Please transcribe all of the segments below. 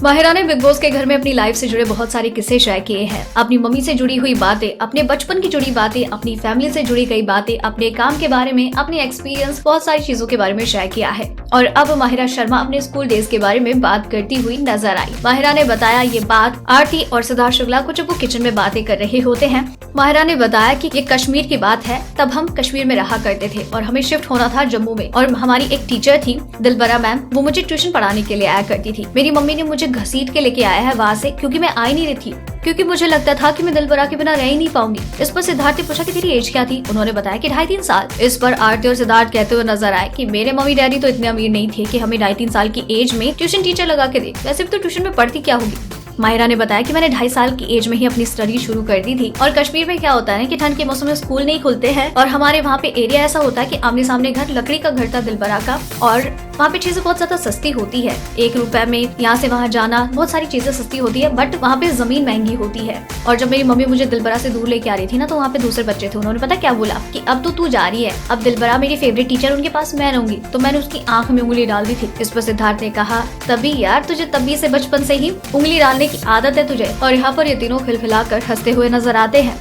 माहिरा ने big boss के घर में अपनी लाइफ से जुड़े बहुत सारे किस्से शेयर किए हैं। अपनी मम्मी से जुड़ी हुई बातें, अपने बचपन की जुड़ी बातें, अपनी फैमिली से जुड़ी कई बातें, अपने काम के बारे में, अपने एक्सपीरियंस, बहुत सारी चीजों के बारे में शेयर किया है। और अब माहिरा शर्मा अपने स्कूल डेज के बारे में बात करती हुई नजर आई। माहिरा ने बताया ये बात आरती और सिद्धार्थ शुक्ला को जब वो किचन में बातें कर रहे होते हैं। माहिरा ने बताया कि ये कश्मीर की बात है, तब हम कश्मीर में रहा करते थे और हमें शिफ्ट होना था जम्मू में। और हमारी एक टीचर थी दिलबरा मैम, वो मुझे ट्यूशन पढ़ाने के लिए आया करती थी। मेरी मम्मी ने मुझे घसीट के लेके आया है वहाँ से, क्योंकि मैं आई नहीं रही थी, क्योंकि मुझे लगता था कि मैं दिलबरा के बिना रह ही नहीं पाऊंगी। इस पर सिद्धार्थ ने पूछा कि तेरी एज क्या थी। उन्होंने बताया कि 2.5-3 साल। इस पर आरती और सिद्धार्थ कहते हुए नजर आए कि मेरे मम्मी डैडी तो इतने अमीर नहीं थे कि हमें 2.5-3 साल की एज में ट्यूशन टीचर लगा के दे। वैसे भी तो ट्यूशन में पढ़ती क्या होगी। माहिरा ने बताया कि मैंने 2.5 साल की एज में ही अपनी स्टडी शुरू कर दी थी। और कश्मीर में क्या होता है कि ठंड के मौसम में स्कूल नहीं खुलते हैं और हमारे वहाँ पे एरिया ऐसा होता है कि आमने सामने घर, लकड़ी का घर था दिलबरा का, और वहाँ पे चीजें बहुत ज्यादा सस्ती होती है। 1 रुपए में यहाँ से वहाँ जाना, बहुत सारी चीजें सस्ती होती है, बट वहाँ पे जमीन महंगी होती है। और जब मेरी मम्मी मुझे दिलबरा से दूर लेके आ रही थी ना, तो वहाँ पे दूसरे बच्चे थे। उन्होंने पता क्या बोला कि अब तो तू जा रही है, अब दिलबरा मेरी फेवरेट टीचर, उनके पास मैं रहूंगी। तो मैंने उसकी आंख में उंगली डाल दी थी। इस पर सिद्धार्थ ने कहा, तभी यार तुझे तभी से बचपन से ही उंगली डालने की आदत है तुझे। और यहाँ पर ये तीनों खिलखिलाकर हंसते हुए नजर आते हैं।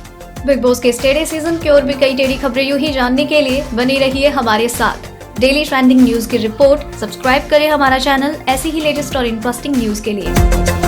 बिग बॉस के इस टेढ़े सीजन की और भी कई टेढ़ी खबरें यूं ही जानने के लिए बनी रहिए हमारे साथ। डेली ट्रेंडिंग न्यूज की रिपोर्ट सब्सक्राइब करें हमारा चैनल ऐसी ही लेटेस्ट और इंटरेस्टिंग न्यूज के लिए।